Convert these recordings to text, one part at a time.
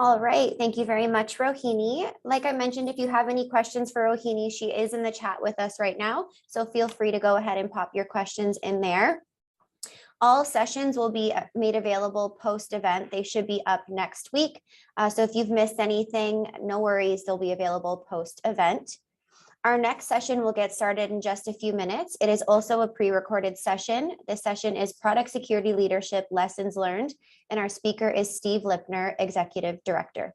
All right, thank you very much, Rohini. Like I mentioned, if you have any questions for Rohini, she is in the chat with us right now, so feel free to go ahead and pop your questions in there. All sessions will be made available post-event. They should be up next week. So if you've missed anything, no worries, they'll be available post-event. Our next session will get started in just a few minutes. It is also a pre-recorded session. This session is Product Security Leadership Lessons Learned, and our speaker is Steve Lipner, Executive Director.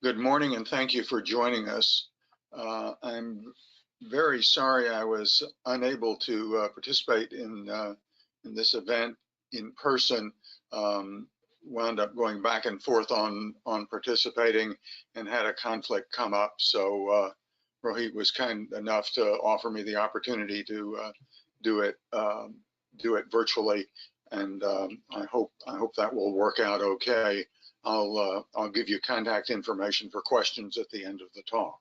Good morning, and thank you for joining us. I'm very sorry I was unable to participate in this event in person. Wound up going back and forth on participating and had a conflict come up. So Rohit was kind enough to offer me the opportunity to do it virtually, and I hope that will work out okay. I'll give you contact information for questions at the end of the talk.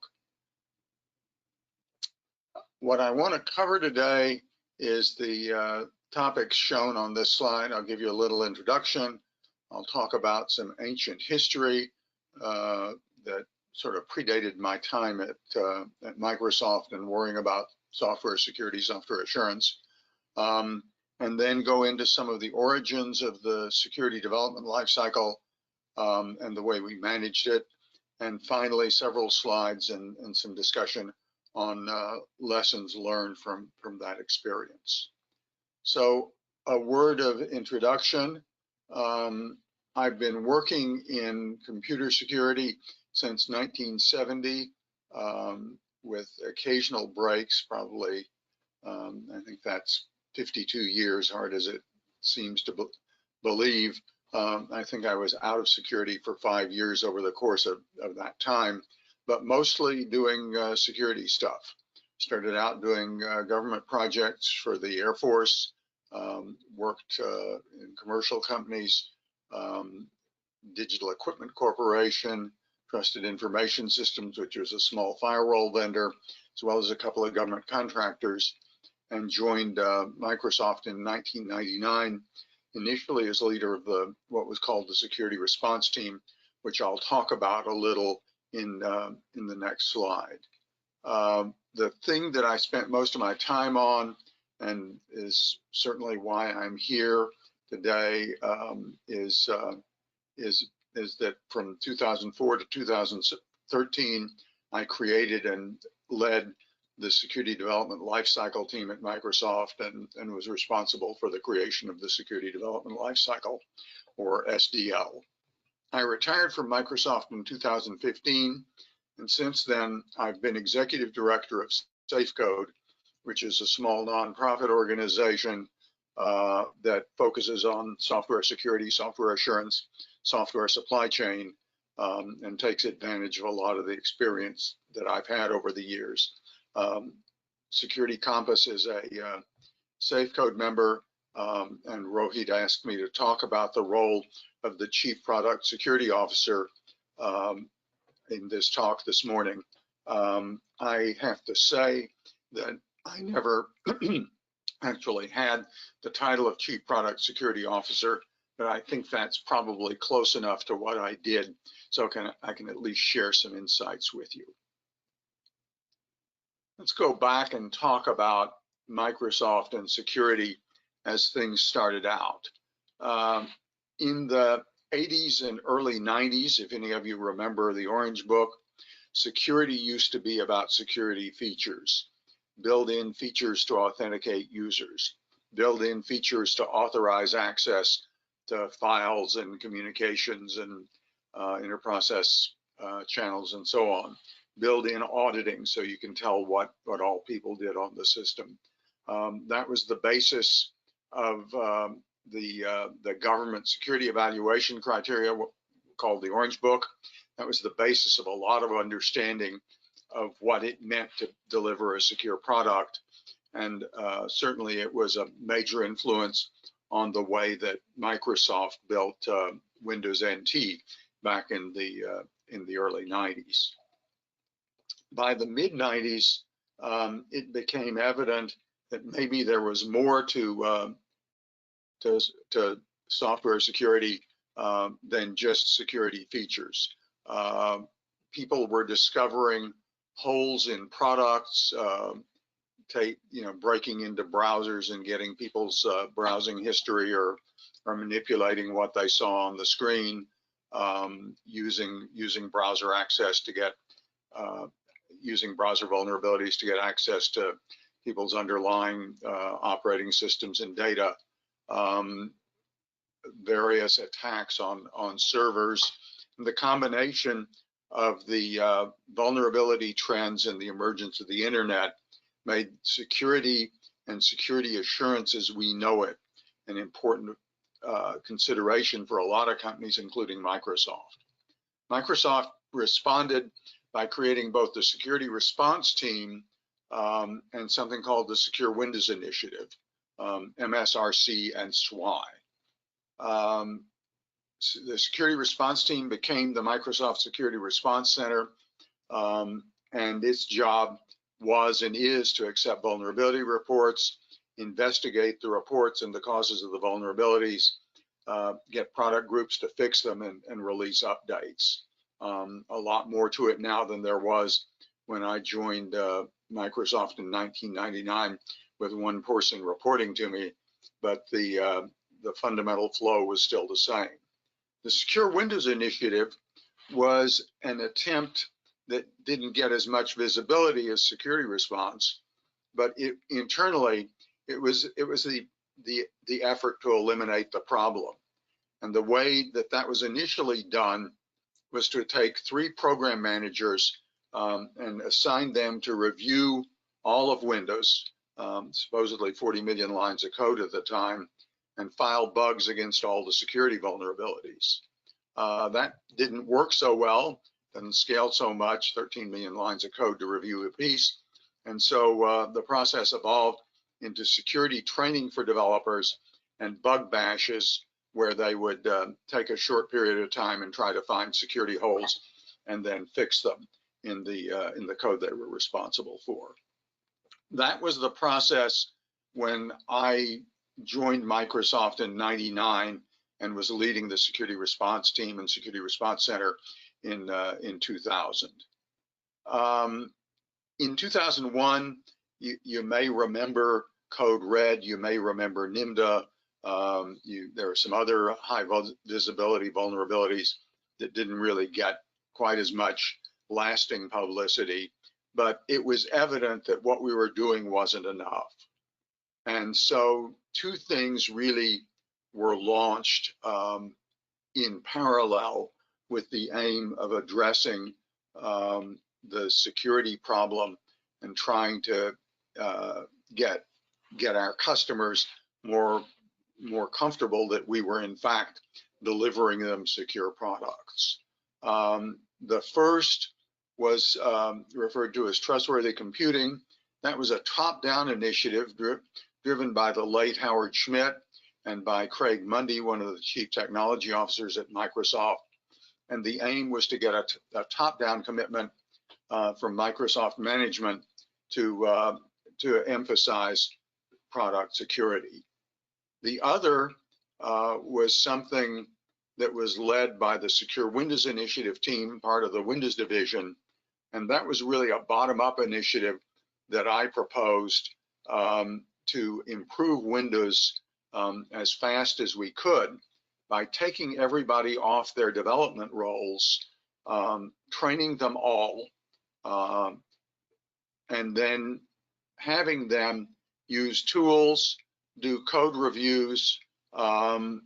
What I want to cover today is the topics shown on this slide. I'll give you a little introduction. I'll talk about some ancient history that sort of predated my time at Microsoft and worrying about software security, software assurance, and then go into some of the origins of the security development lifecycle and the way we managed it, and finally several slides and some discussion on lessons learned from that experience. So a word of introduction. I've been working in computer security since 1970 with occasional breaks, probably I think that's 52 years, hard as it seems to believe. I think I was out of security for 5 years over the course of that time, but mostly doing security stuff. Started out doing government projects for the Air Force, worked in commercial companies, Digital Equipment Corporation, Trusted Information Systems, which was a small firewall vendor, as well as a couple of government contractors, and joined Microsoft in 1999. Initially as leader of what was called the security response team, which I'll talk about a little in the next slide. The thing that I spent most of my time on, and is certainly why I'm here today, is that from 2004 to 2013, I created and led the Security Development Lifecycle team at Microsoft and was responsible for the creation of the Security Development Lifecycle, or SDL. I retired from Microsoft in 2015, and since then I've been Executive Director of SAFECode, which is a small nonprofit organization that focuses on software security, software assurance, software supply chain, and takes advantage of a lot of the experience that I've had over the years. Security Compass is a SAFECode member, and Rohit asked me to talk about the role of the Chief Product Security Officer in this talk this morning. I have to say that I never actually had the title of Chief Product Security Officer, but I think that's probably close enough to what I did, so I can at least share some insights with you. Let's go back and talk about Microsoft and security as things started out. In the 80s and early 90s, if any of you remember the Orange Book, security used to be about security features. Build-in features to authenticate users, build-in features to authorize access to files and communications and interprocess channels and so on. Build-in auditing so you can tell what all people did on the system. That was the basis of the government security evaluation criteria called the Orange Book. That was the basis of a lot of understanding of what it meant to deliver a secure product. And certainly it was a major influence on the way that Microsoft built Windows NT back in the early 90s. By the mid-90s, it became evident that maybe there was more to software security than just security features. People were discovering holes in products, breaking into browsers and getting people's browsing history or manipulating what they saw on the screen, using browser access to get using browser vulnerabilities to get access to people's underlying operating systems and data. Various attacks on servers. And the combination of the vulnerability trends and the emergence of the internet made security and security assurance as we know it an important consideration for a lot of companies, including Microsoft. Microsoft responded by creating both the security response team and something called the Secure Windows Initiative, MSRC and SWI. The security response team became the Microsoft Security Response Center, and its job was and is to accept vulnerability reports, investigate the reports and the causes of the vulnerabilities, get product groups to fix them, and release updates. A lot more to it now than there was when I joined Microsoft in 1999 with one person reporting to me, but the fundamental flow was still the same. The Secure Windows Initiative was an attempt that didn't get as much visibility as security response, but internally it was the effort to eliminate the problem. And the way that was initially done was to take 3 program managers and assign them to review all of Windows, supposedly 40 million lines of code at the time, and file bugs against all the security vulnerabilities. That didn't work so well, didn't scale so much, 13 million lines of code to review a piece. And so the process evolved into security training for developers and bug bashes, where they would take a short period of time and try to find security holes and then fix them in the code they were responsible for. That was the process when I joined Microsoft in '99 and was leading the security response team and security response center in 2000. In 2001, you may remember Code Red, you may remember NIMDA. There were some other high visibility vulnerabilities that didn't really get quite as much lasting publicity, but it was evident that what we were doing wasn't enough. And so 2 things really were launched in parallel with the aim of addressing the security problem and trying to get our customers more comfortable that we were in fact delivering them secure products. The first was referred to as trustworthy computing. That was a top-down initiative driven by the late Howard Schmidt and by Craig Mundy, one of the chief technology officers at Microsoft. And the aim was to get a top-down commitment from Microsoft management to emphasize product security. The other was something that was led by the Secure Windows Initiative team, part of the Windows division, and that was really a bottom-up initiative that I proposed to improve Windows as fast as we could by taking everybody off their development roles, training them all, and then having them use tools, do code reviews, and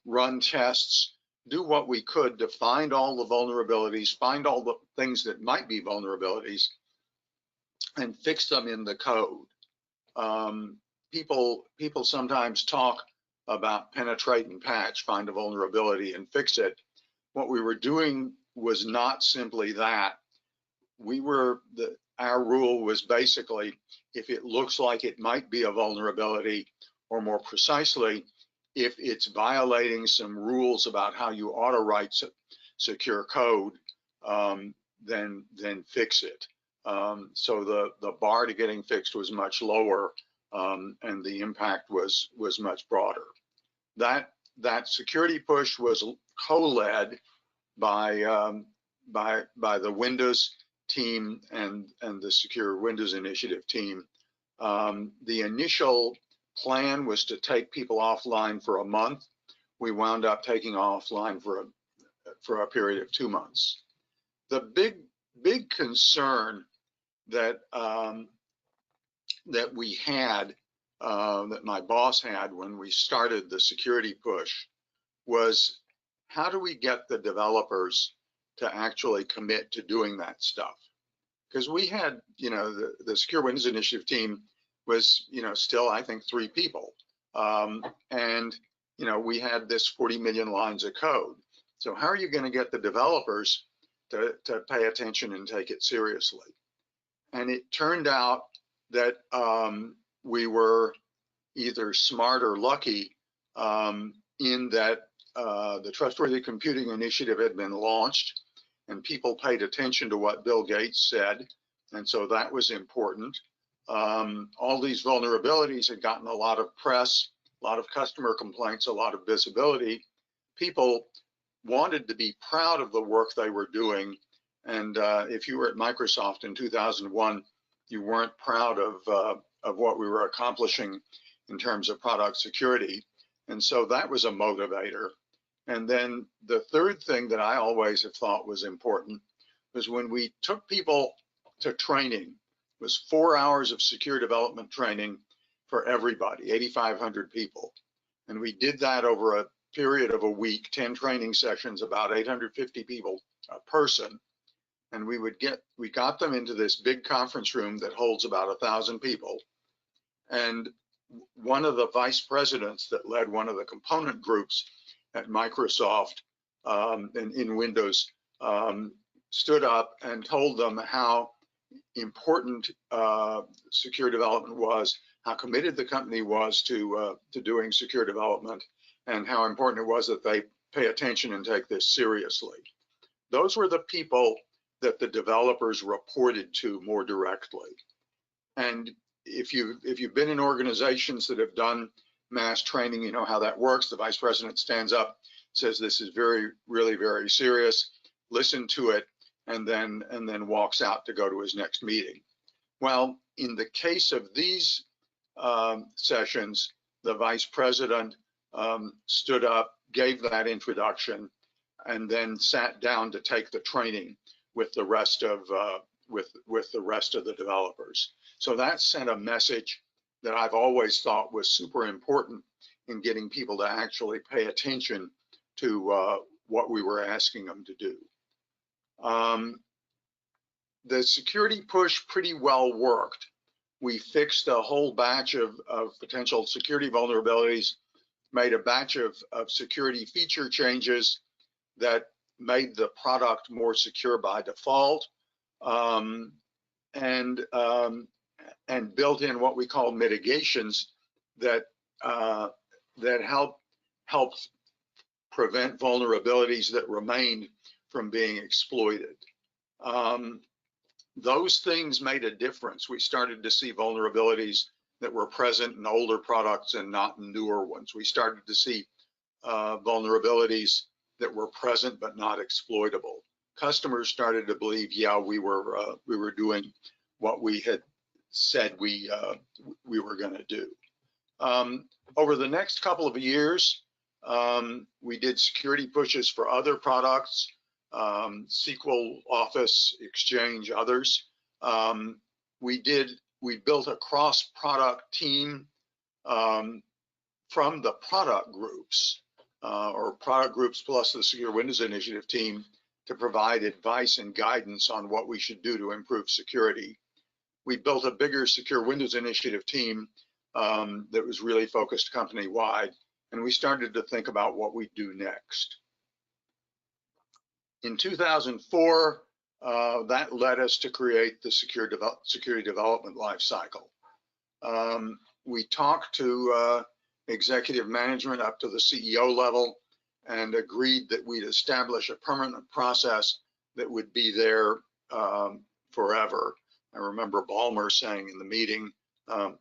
run tests, do what we could to find all the vulnerabilities, find all the things that might be vulnerabilities, and fix them in the code. People sometimes talk about penetrate and patch, find a vulnerability and fix it. What we were doing was not simply that. Our rule was basically, if it looks like it might be a vulnerability, or more precisely, if it's violating some rules about how you auto-write secure code, than fix it. So the bar to getting fixed was much lower, and the impact was much broader. That security push was co-led by the Windows team and the Secure Windows Initiative team. The initial plan was to take people offline for a month. We wound up taking offline for a period of 2 months. The big concern that that we had, that my boss had when we started the security push, was how do we get the developers to actually commit to doing that stuff? Because we had, the Secure Windows Initiative team was, still, I think, 3 people. And, we had this 40 million lines of code. So how are you going to get the developers to pay attention and take it seriously? And it turned out that we were either smart or lucky in that the Trustworthy Computing Initiative had been launched, and people paid attention to what Bill Gates said, and so that was important. All these vulnerabilities had gotten a lot of press, a lot of customer complaints, a lot of visibility. People wanted to be proud of the work they were doing, and if you were at Microsoft in 2001, you weren't proud of what we were accomplishing in terms of product security, and so that was a motivator. And then the third thing that I always have thought was important was when we took people to training, was 4 hours of secure development training for everybody, 8,500 people. And we did that over a period of a week, 10 training sessions, about 850 people a person. And we got them into this big conference room that holds about 1,000 people. And one of the vice presidents that led one of the component groups at Microsoft in Windows stood up and told them how important secure development was, how committed the company was to doing secure development, and how important it was that they pay attention and take this seriously. Those were the people that the developers reported to more directly. And if you've been in organizations that have done mass training, you know how that works. The vice president stands up, says this is really very serious, listen to it, and then walks out to go to his next meeting. Well, in the case of these sessions, the vice president stood up, gave that introduction, and then sat down to take the training with the rest of the developers. So that sent a message that I've always thought was super important in getting people to actually pay attention to what we were asking them to do. The security push pretty well worked. We fixed a whole batch of potential security vulnerabilities, made a batch of security feature changes that made the product more secure by default, and built in what we call mitigations that help prevent vulnerabilities that remained from being exploited. Those things made a difference. We started to see vulnerabilities that were present in older products and not in newer ones. We started to see vulnerabilities that were present but not exploitable. Customers started to believe, yeah, we were doing what we had said we were going to do. Over the next couple of years, we did security pushes for other products, SQL, Office, Exchange, others. We built a cross-product team from the product groups, or product groups plus the Secure Windows Initiative team, to provide advice and guidance on what we should do to improve security. We built a bigger Secure Windows Initiative team that was really focused company-wide, and we started to think about what we do next. In 2004, that led us to create the Security Development Lifecycle. We talked to executive management up to the CEO level and agreed that we'd establish a permanent process that would be there forever. I remember Ballmer saying in the meeting,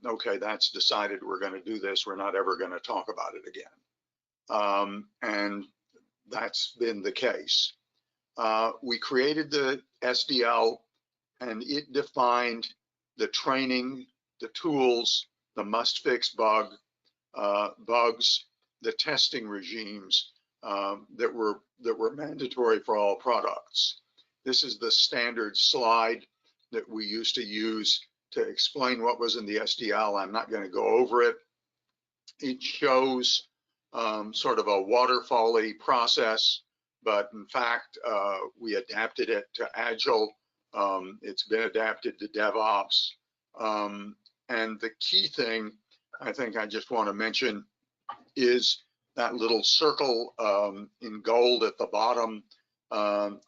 okay, that's decided, we're going to do this, we're not ever going to talk about it again. And that's been the case. We created the SDL, and it defined the training, the tools, the must-fix bugs, the testing regimes that were mandatory for all products. This is the standard slide that we used to use to explain what was in the SDL. I'm not going to go over it. It shows sort of a waterfall-y process, but in fact, we adapted it to Agile. It's been adapted to DevOps. And the key thing I think I just want to mention is that little circle in gold at the bottom.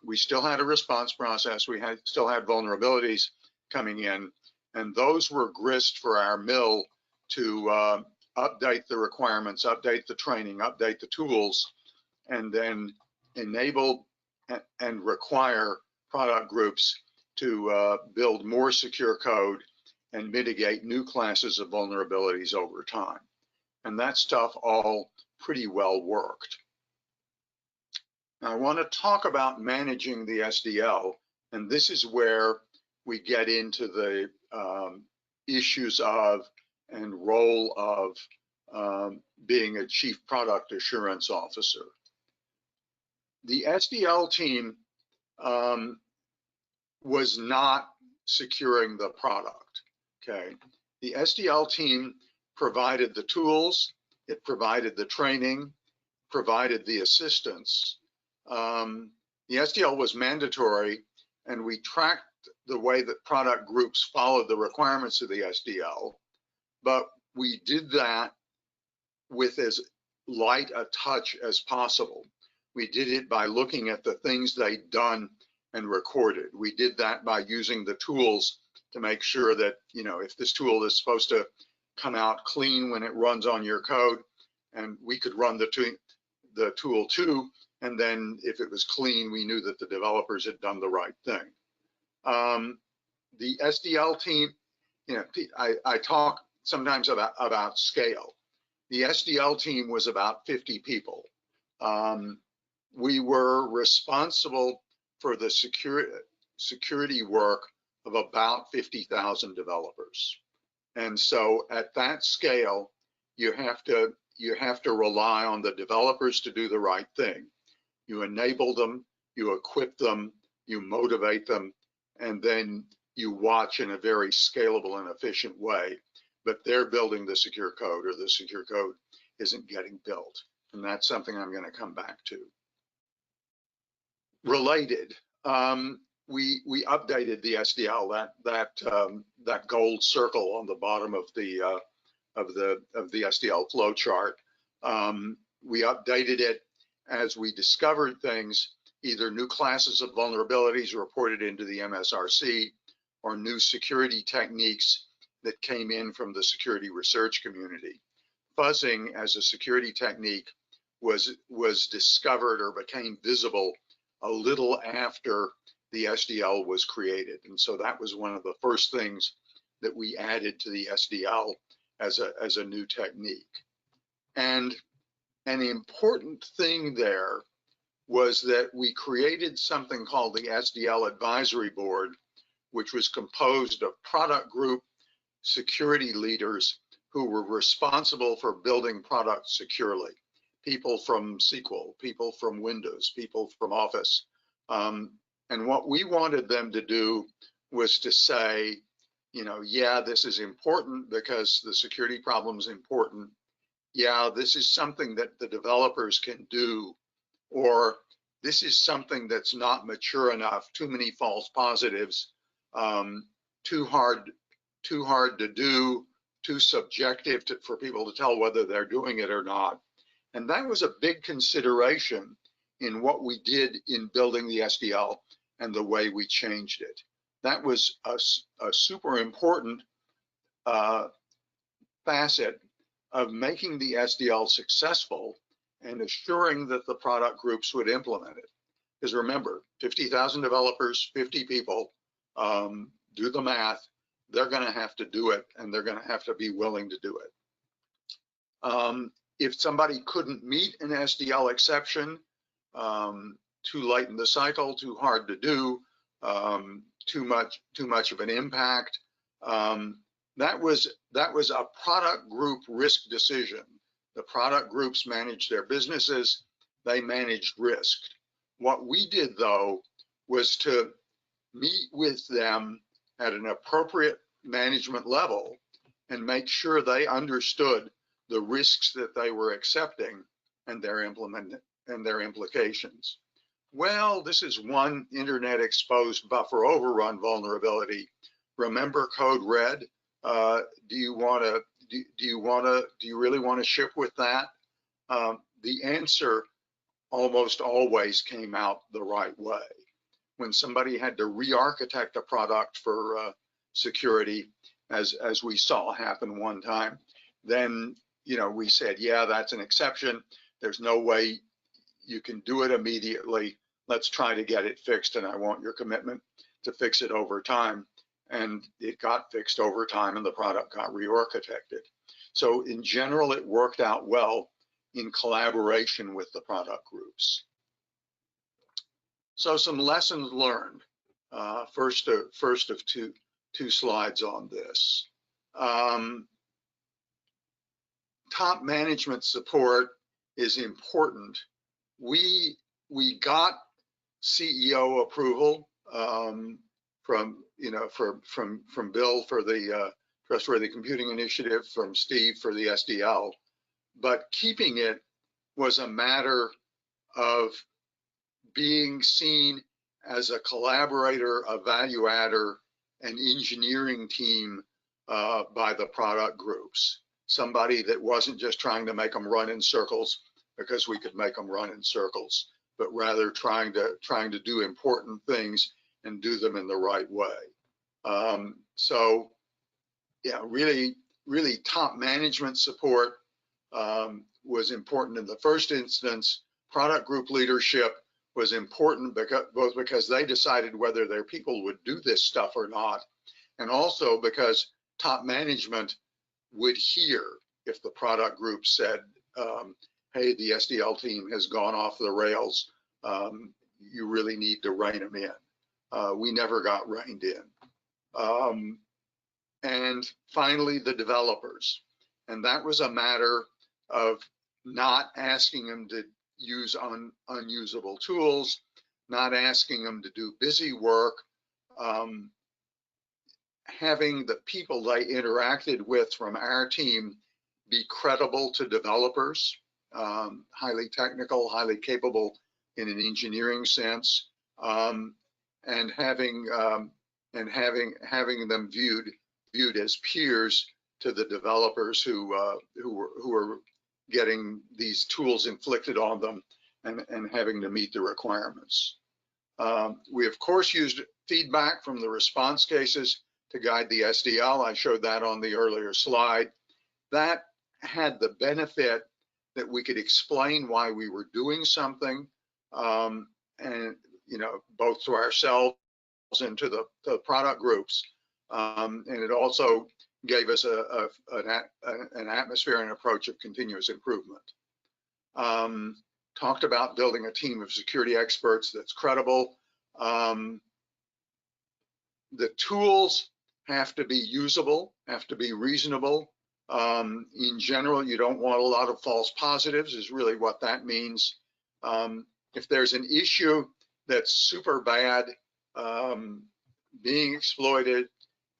We still had a response process. We still had vulnerabilities coming in, and those were grist for our mill to update the requirements, update the training, update the tools, and then enable and require product groups to build more secure code and mitigate new classes of vulnerabilities over time. And that stuff all pretty well worked. Now, I want to talk about managing the SDL, and this is where we get into the issues of and role of being a chief product assurance officer. The SDL team was not securing the product, okay? The SDL team provided the tools, it provided the training, provided the assistance. The SDL was mandatory, and we tracked the way that product groups followed the requirements of the SDL, but we did that with as light a touch as possible. We did it by looking at the things they'd done and recorded. We did that by using the tools to make sure that, you know, if this tool is supposed to come out clean when it runs on your code, and we could run the tool too, and then if it was clean, we knew that the developers had done the right thing. The SDL team, you know, I talk sometimes about scale. The SDL team was about 50 people. We were responsible for the security work of about 50,000 developers. And so at that scale, you have to rely on the developers to do the right thing. You enable them, you equip them, you motivate them, and then you watch in a very scalable and efficient way. But they're building the secure code, or the secure code isn't getting built. And that's something I'm going to come back to. Related, we updated the SDL, that gold circle on the bottom of the SDL flowchart. We updated it as we discovered things, either new classes of vulnerabilities reported into the MSRC, or new security techniques that came in from the security research community. Fuzzing as a security technique was discovered or became visible a little after the SDL was created. And so that was one of the first things that we added to the SDL as a new technique. And an important thing there was that we created something called the SDL Advisory Board, which was composed of product group security leaders who were responsible for building products securely. People from SQL, people from Windows, people from Office. And what we wanted them to do was to say, you know, yeah, this is important because the security problem is important. Yeah, this is something that the developers can do, or this is something that's not mature enough, too many false positives, too hard to do, too subjective for people to tell whether they're doing it or not. And that was a big consideration in what we did in building the SDL and the way we changed it. That was a super important facet of making the SDL successful and assuring that the product groups would implement it. Because remember, 50,000 developers, 50 people, do the math. They're going to have to do it, and they're going to have to be willing to do it. If somebody couldn't meet an SDL exception, too late in the cycle, too hard to do, too much of an impact, that was a product group risk decision. The product groups managed their businesses, they managed risk. What we did, though, was to meet with them at an appropriate management level and make sure they understood the risks that they were accepting and their implications. Well, this is one internet exposed buffer overrun vulnerability. Remember code red? Do you really want to ship with that? The answer almost always came out the right way. When somebody had to re-architect a product for security, as we saw happen one time, then we said, yeah, that's an exception. There's no way you can do it immediately. Let's try to get it fixed, and I want your commitment to fix it over time. And it got fixed over time, and the product got re-architected. So in general, it worked out well in collaboration with the product groups. So some lessons learned. First of two slides on this. Top management support is important. We got CEO approval from Bill for the Trustworthy Computing Initiative, from Steve for the SDL, but keeping it was a matter of being seen as a collaborator, a value adder, an engineering team by the product groups. Somebody that wasn't just trying to make them run in circles because we could make them run in circles, but rather trying to do important things and do them in the right way. So yeah, really top management support was important in the first instance. Product group leadership was important both because they decided whether their people would do this stuff or not, and also because top management would hear if the product group said, hey, the SDL team has gone off the rails. You really need to rein them in. We never got reined in. And finally, the developers. And that was a matter of not asking them to use unusable tools, not asking them to do busy work, having the people they interacted with from our team be credible to developers, highly technical, highly capable in an engineering sense, and having them viewed as peers to the developers who were getting these tools inflicted on them and having to meet the requirements. We of course used feedback from the response cases to guide the SDL. I showed that on the earlier slide. That had the benefit that we could explain why we were doing something, and both to ourselves and to the product groups. And it also gave us an atmosphere and approach of continuous improvement. Talked about building a team of security experts that's credible. The tools have to be usable, have to be reasonable. In general, you don't want a lot of false positives, is really what that means. If there's an issue that's super bad, being exploited,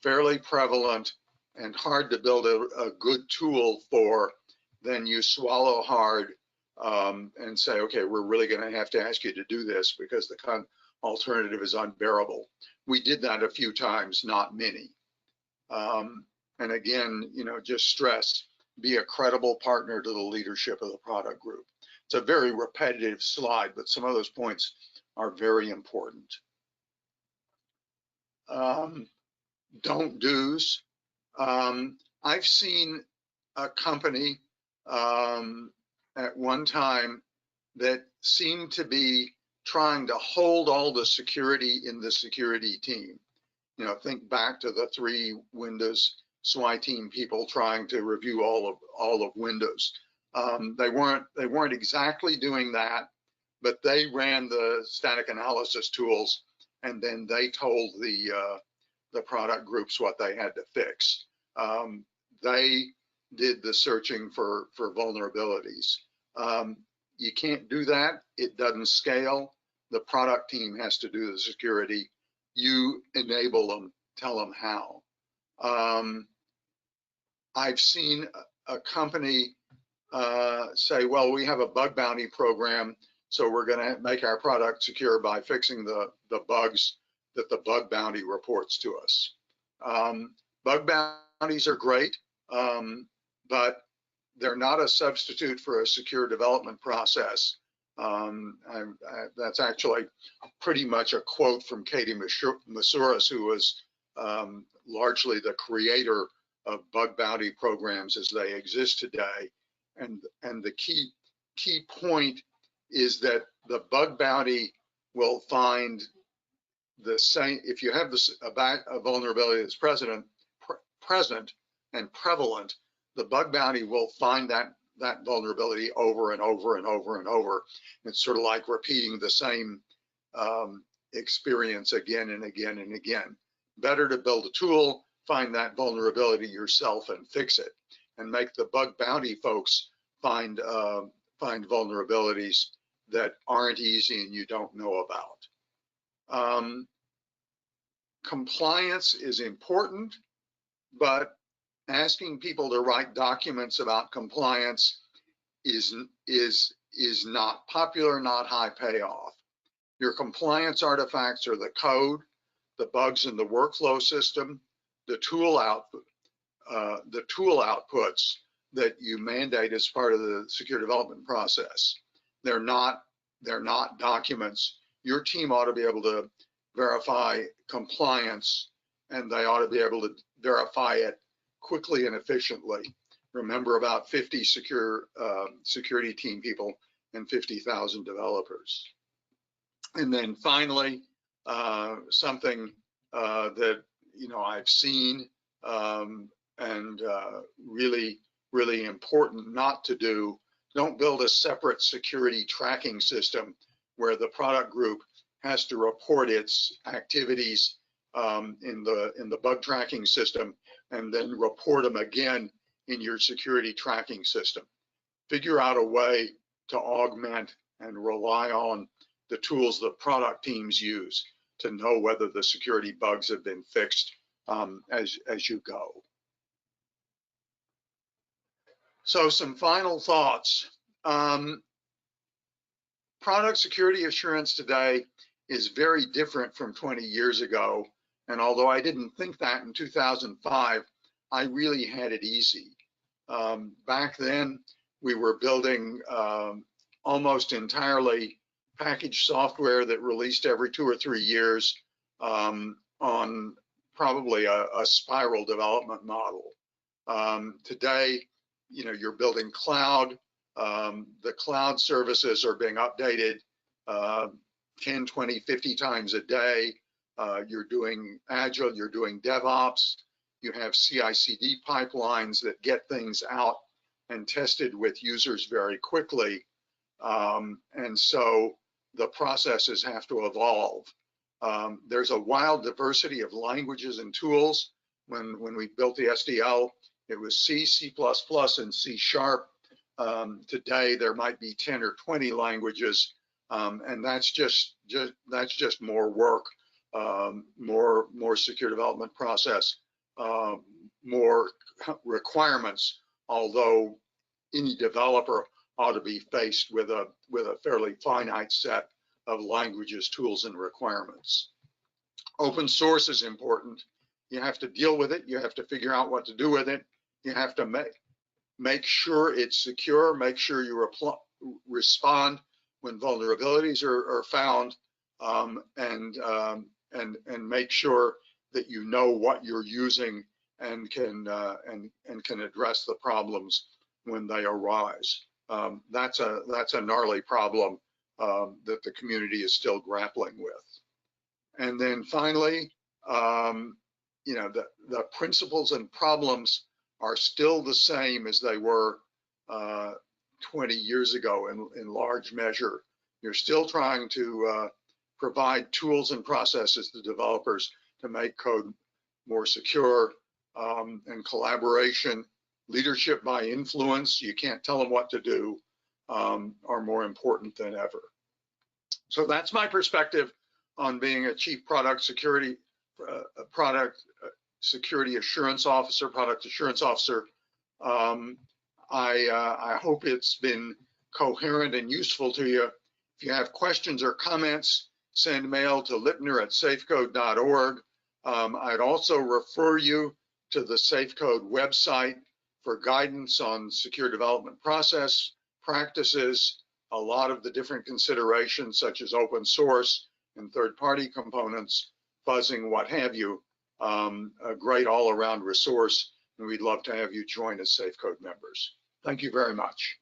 fairly prevalent, and hard to build a good tool for, then you swallow hard and say, okay, we're really going to have to ask you to do this because the alternative is unbearable. We did that a few times, not many. And again, just stress, be a credible partner to the leadership of the product group. It's a very repetitive slide, but some of those points are very important. Don't do's. I've seen a company at one time that seemed to be trying to hold all the security in the security team. You know, think back to the 3 Windows SWI team people trying to review all of Windows. They weren't exactly doing that, but they ran the static analysis tools, and then they told the product groups what they had to fix. They did the searching for vulnerabilities. You can't do that. It doesn't scale. The product team has to do the security. You enable them, tell them how. I've seen a company say, well, we have a bug bounty program, so we're going to make our product secure by fixing the bugs that the bug bounty reports to us. Bug bounties are great, but they're not a substitute for a secure development process. That's actually pretty much a quote from Katie Masouras, who was largely the creator of bug bounty programs as they exist today. And the key point is that the bug bounty will find the same. If you have a vulnerability that's present and prevalent, the bug bounty will find that vulnerability over and over and over and over. It's sort of like repeating the same experience again and again and again. Better to build a tool, find that vulnerability yourself and fix it, and make the bug bounty folks find vulnerabilities that aren't easy and you don't know about. Compliance is important, but asking people to write documents about compliance is not popular, not high payoff. Your compliance artifacts are the code, the bugs in the workflow system, the tool outputs that you mandate as part of the secure development process. They're not documents. Your team ought to be able to verify compliance, and they ought to be able to verify it quickly and efficiently. Remember, about 50 security team people and 50,000 developers. And then finally, something that I've seen and really important not to do. Don't build a separate security tracking system where the product group has to report its activities in the bug tracking system and then report them again in your security tracking system. Figure out a way to augment and rely on the tools the product teams use to know whether the security bugs have been fixed as you go. So some final thoughts. Product security assurance today is very different from 20 years ago. And although I didn't think that in 2005, I really had it easy. Back then, we were building almost entirely packaged software that released every 2 or 3 years on probably a spiral development model. Today, you're building cloud. The cloud services are being updated 10, 20, 50 times a day. You're doing Agile, you're doing DevOps. You have CI/CD pipelines that get things out and tested with users very quickly. And so the processes have to evolve. There's a wild diversity of languages and tools. When we built the SDL, it was C, C++, and C#. Today, there might be 10 or 20 languages, and that's just more work, more secure development process, more requirements. Although any developer ought to be faced with a fairly finite set of languages, tools, and requirements. Open source is important. You have to deal with it. You have to figure out what to do with it. You have to make sure it's secure, make sure you respond when vulnerabilities are found, and make sure that you know what you're using and can address the problems when they arise. That's a gnarly problem that the community is still grappling with. And then finally, you know, the principles and problems are still the same as they were 20 years ago in large measure. You're still trying to provide tools and processes to developers to make code more secure, and collaboration, leadership by influence, you can't tell them what to do, are more important than ever. So that's my perspective on being a chief product security assurance officer, product assurance officer. I hope it's been coherent and useful to you. If you have questions or comments, send mail to lipner@safecode.org. I'd also refer you to the SAFECode website for guidance on secure development process, practices, a lot of the different considerations such as open source and third-party components, fuzzing, what have you. A great all-around resource, and we'd love to have you join as SAFECode members. Thank you very much.